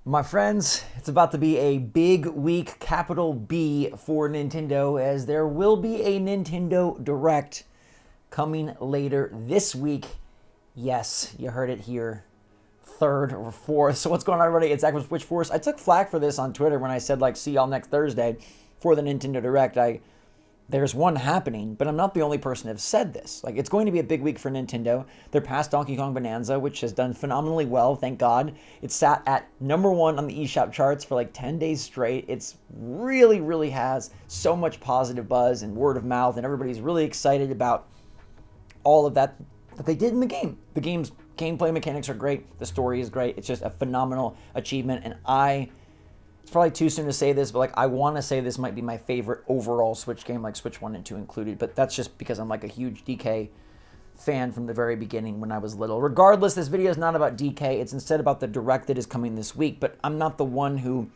My friends, it's about to be a big week, capital B, for Nintendo, as there will be a Nintendo Direct coming later this week. Yes, you heard it here. Third or fourth. So what's going on, everybody? It's Zach from SwitchForce. I took flack for this on Twitter when I said, see y'all next Thursday for the Nintendo Direct. There's one happening, but I'm not the only person to have said this. It's going to be a big week for Nintendo. They're past Donkey Kong Bonanza, which has done phenomenally well, thank God. It sat at #1 on the eShop charts for 10 days straight. It's really has so much positive buzz and word of mouth, and everybody's really excited about all of that they did in the game. The game's gameplay mechanics are great. The story is great. It's just a phenomenal achievement, and it's probably too soon to say this, but I want to say this might be my favorite overall Switch game, Switch 1 and 2 included, but that's just because I'm a huge DK fan from the very beginning when I was little. Regardless, this video is not about DK. It's instead about the Direct that is coming this week, but I'm not the one who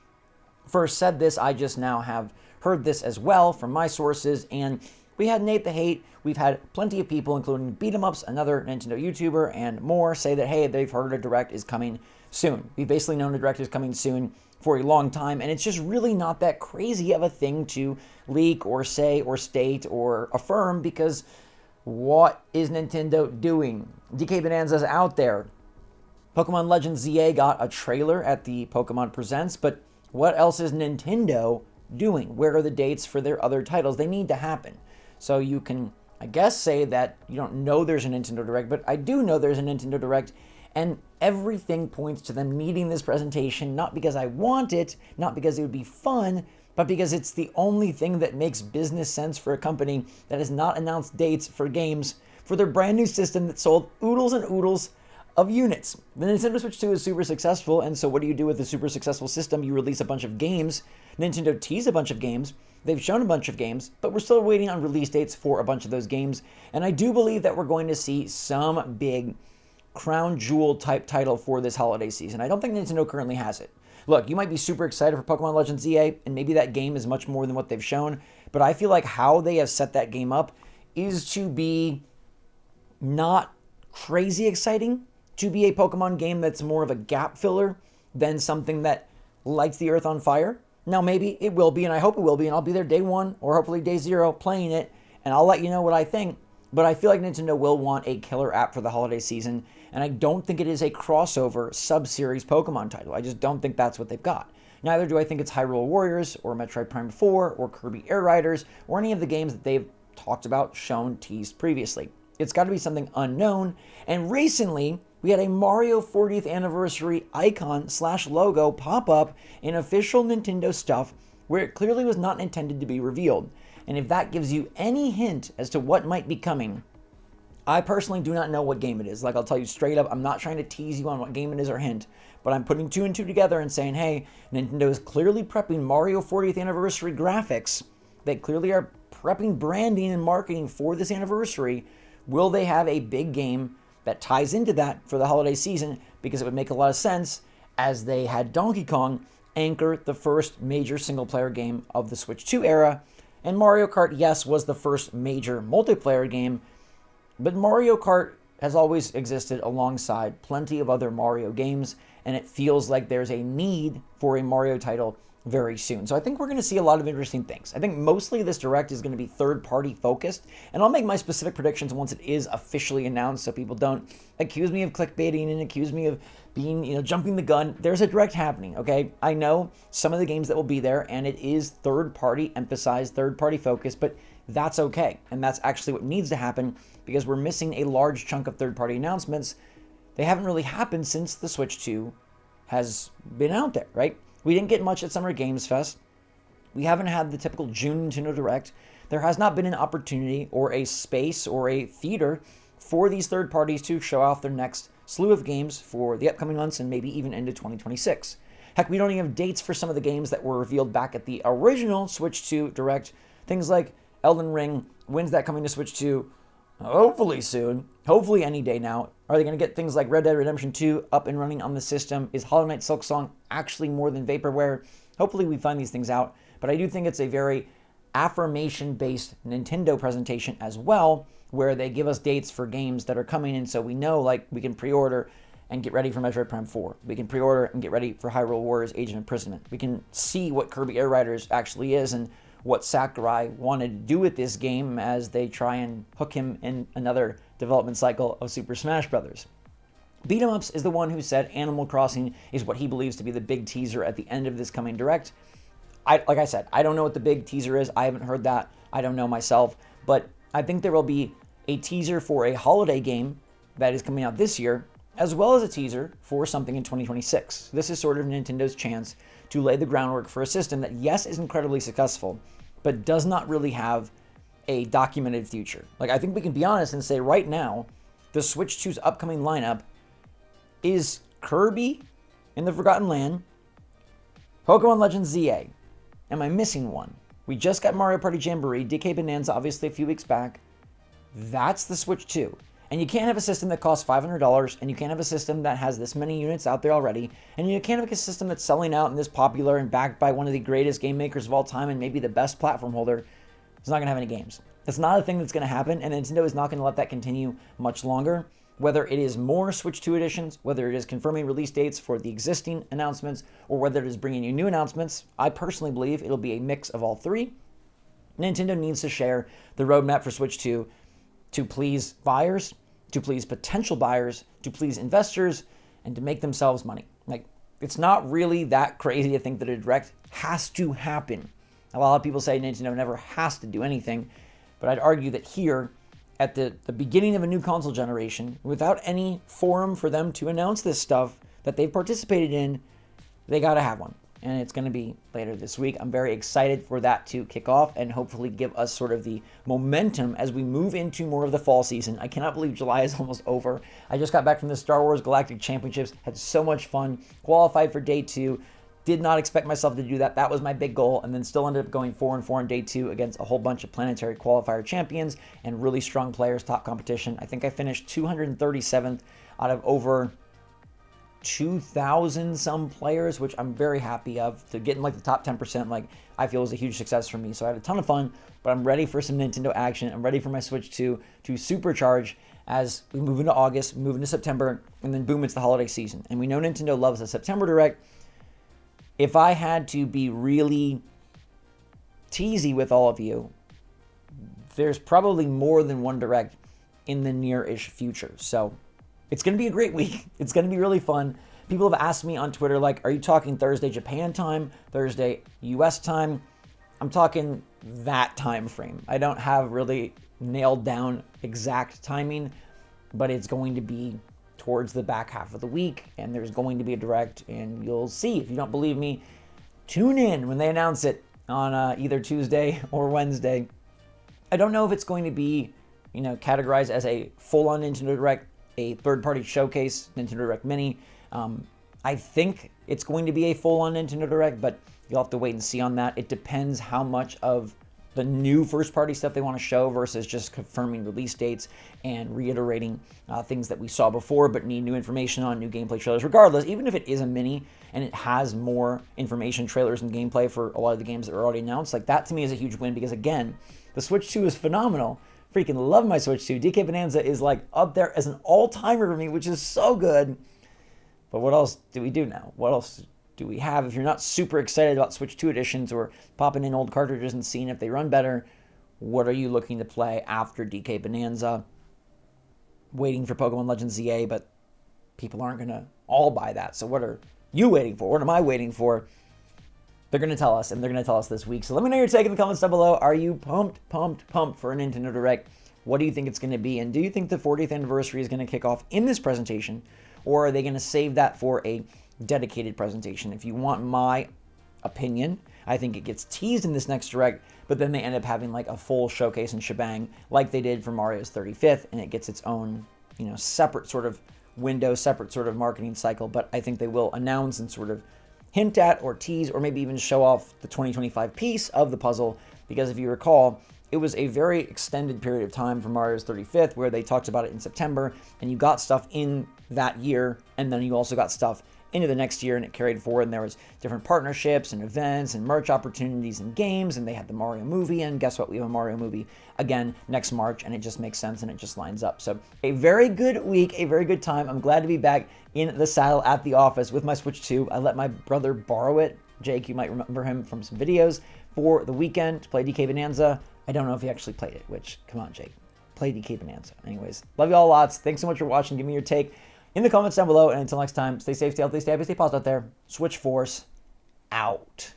first said this. I just now have heard this as well from my sources, and we had Nate the Hate. We've had plenty of people, including Beat-em-Ups, another Nintendo YouTuber, and more, say that, hey, they've heard a Direct is coming soon. We've basically known a Direct is coming soon for a long time, and it's just really not that crazy of a thing to leak or say or state or affirm, because what is Nintendo doing? DK Bonanza's out there. Pokemon Legends ZA got a trailer at the Pokemon Presents, but what else is Nintendo doing? Where are the dates for their other titles? They need to happen. So you can, I guess, say that you don't know there's a Nintendo Direct, but I do know there's a Nintendo Direct, and everything points to them needing this presentation, not because I want it, not because it would be fun, but because it's the only thing that makes business sense for a company that has not announced dates for games for their brand new system that sold oodles and oodles of units. The Nintendo Switch 2 is super successful, and so what do you do with a super successful system? You release a bunch of games. Nintendo teased a bunch of games. They've shown a bunch of games, but we're still waiting on release dates for a bunch of those games, and I do believe that we're going to see some big crown jewel type title for this holiday season. I don't think Nintendo currently has it. Look, you might be super excited for Pokemon Legends ZA, and maybe that game is much more than what they've shown, but I feel like how they have set that game up is to be not crazy exciting, to be a Pokemon game that's more of a gap filler than something that lights the earth on fire. Now, maybe it will be, and I hope it will be, and I'll be there day one or hopefully day zero playing it, and I'll let you know what I think. But I feel like Nintendo will want a killer app for the holiday season, and I don't think it is a crossover sub-series Pokemon title. I just don't think that's what they've got. Neither do I think it's Hyrule Warriors or Metroid Prime 4 or Kirby Air Riders or any of the games that they've talked about, shown, teased previously. It's got to be something unknown, and recently we had a Mario 40th anniversary icon/logo pop up in official Nintendo stuff where it clearly was not intended to be revealed. And if that gives you any hint as to what might be coming, I personally do not know what game it is. I'll tell you straight up, I'm not trying to tease you on what game it is or hint, but I'm putting two and two together and saying, hey, Nintendo is clearly prepping Mario 40th anniversary graphics. They clearly are prepping branding and marketing for this anniversary. Will they have a big game that ties into that for the holiday season? Because it would make a lot of sense, as they had Donkey Kong anchor the first major single-player game of the Switch 2 era. And Mario Kart, yes, was the first major multiplayer game, but Mario Kart has always existed alongside plenty of other Mario games, and it feels like there's a need for a Mario title very soon. So I think we're going to see a lot of interesting things. I think mostly this Direct is going to be third-party focused, and I'll make my specific predictions once it is officially announced so people don't accuse me of clickbaiting and accuse me of being, jumping the gun. There's a Direct happening, okay? I know some of the games that will be there, and it is third-party emphasized, third-party focused, but that's okay, and that's actually what needs to happen because we're missing a large chunk of third-party announcements. They haven't really happened since the Switch 2 has been out there, right? We didn't get much at Summer Games Fest. We haven't had the typical June Nintendo Direct. There has not been an opportunity or a space or a theater for these third parties to show off their next slew of games for the upcoming months and maybe even into 2026. Heck, we don't even have dates for some of the games that were revealed back at the original Switch 2 Direct. Things like Elden Ring. When's that coming to Switch 2? Hopefully soon. Hopefully any day now. Are they going to get things like Red Dead Redemption 2 up and running on the system? Is Hollow Knight Silksong actually more than vaporware? Hopefully we find these things out. But I do think it's a very affirmation-based Nintendo presentation as well, where they give us dates for games that are coming in so we know, we can pre-order and get ready for Metroid Prime 4. We can pre-order and get ready for Hyrule Warriors Age of Imprisonment. We can see what Kirby Air Riders actually is and what Sakurai wanted to do with this game as they try and hook him in another development cycle of Super Smash Bros. Beat 'em Ups is the one who said Animal Crossing is what he believes to be the big teaser at the end of this coming Direct. Like I said, I don't know what the big teaser is. I haven't heard that. I don't know myself. But I think there will be a teaser for a holiday game that is coming out this year, as well as a teaser for something in 2026. This is sort of Nintendo's chance to lay the groundwork for a system that, yes, is incredibly successful, but does not really have a documented future. Like, I think we can be honest and say right now, the Switch 2's upcoming lineup is Kirby in the Forgotten Land, Pokemon Legends ZA. Am I missing one? We just got Mario Party Jamboree, DK Bonanza obviously a few weeks back. That's the Switch 2. And you can't have a system that costs $500, and you can't have a system that has this many units out there already, and you can't have a system that's selling out and this popular and backed by one of the greatest game makers of all time and maybe the best platform holder. It's not going to have any games. That's not a thing that's going to happen, and Nintendo is not going to let that continue much longer. Whether it is more Switch 2 editions, whether it is confirming release dates for the existing announcements, or whether it is bringing you new announcements, I personally believe it'll be a mix of all three. Nintendo needs to share the roadmap for Switch 2 to please buyers, to please potential buyers, to please investors, and to make themselves money. Like, it's not really that crazy to think that a Direct has to happen. A lot of people say Nintendo never has to do anything, but I'd argue that here, at the beginning of a new console generation, without any forum for them to announce this stuff that they've participated in, they got to have one. And it's going to be later this week. I'm very excited for that to kick off and hopefully give us sort of the momentum as we move into more of the fall season. I cannot believe July is almost over. I just got back from the Star Wars Galactic Championships, had so much fun, qualified for day 2. Did not expect myself to do that. That was my big goal, and then still ended up going 4-4 in day 2 against a whole bunch of planetary qualifier champions and really strong players, top competition. I think I finished 237th out of over 2,000 some players, which I'm very happy of. To get in like the top 10%, like, I feel is a huge success for me. So I had a ton of fun, but I'm ready for some Nintendo action. I'm ready for my Switch 2 to supercharge as we move into August, move into September, and then boom, it's the holiday season. And we know Nintendo loves the September Direct. If I had to be really teasy with all of you, there's probably more than one Direct in the near-ish future. So it's going to be a great week. It's going to be really fun. People have asked me on Twitter, like, are you talking Thursday Japan time, Thursday US time? I'm talking that time frame. I don't have really nailed down exact timing, but it's going to be towards the back half of the week, and there's going to be a Direct, and you'll see. If you don't believe me, tune in when they announce it on either Tuesday or Wednesday. I don't know if it's going to be, categorized as a full-on Nintendo Direct, a third-party showcase, Nintendo Direct Mini. I think it's going to be a full-on Nintendo Direct, but you'll have to wait and see on that. It depends how much of the new first-party stuff they want to show versus just confirming release dates and reiterating things that we saw before but need new information on, new gameplay trailers. Regardless, even if it is a mini and it has more information, trailers, and gameplay for a lot of the games that are already announced, like, that to me is a huge win because, again, the Switch 2 is phenomenal. Freaking love my Switch 2. DK Bonanza is like up there as an all-timer for me, which is so good. But what else do we do now? What else do we have? If you're not super excited about Switch 2 editions or popping in old cartridges and seeing if they run better, what are you looking to play after DK Bonanza? Waiting for Pokemon Legends ZA, but people aren't going to all buy that. So what are you waiting for? What am I waiting for? They're going to tell us, and they're going to tell us this week. So let me know your take in the comments down below. Are you pumped for a Nintendo Direct? What do you think it's going to be? And do you think the 40th anniversary is going to kick off in this presentation? Or are they going to save that for a dedicated presentation? If you want my opinion, I think it gets teased in this next Direct, but then they end up having like a full showcase and shebang like they did for Mario's 35th, and it gets its own, separate sort of window, separate sort of marketing cycle. But I think they will announce and sort of hint at or tease or maybe even show off the 2025 piece of the puzzle, because if you recall, it was a very extended period of time for Mario's 35th where they talked about it in September, and you got stuff in that year, and then you also got stuff into the next year, and it carried forward, and there was different partnerships and events and merch opportunities and games, and they had the Mario movie, and guess what? We have a Mario movie again next March, and it just makes sense, and it just lines up. So a very good week, a very good time. I'm glad to be back in the saddle at the office with my Switch 2. I let my brother borrow it. Jake, you might remember him from some videos, for the weekend to play DK Bonanza. I don't know if he actually played it, which, come on, Jake. Play DK Bonanza. Anyways, love you all lots. Thanks so much for watching. Give me your take in the comments down below. And until next time, stay safe, stay healthy, stay happy, stay positive out there. SwitchForce out.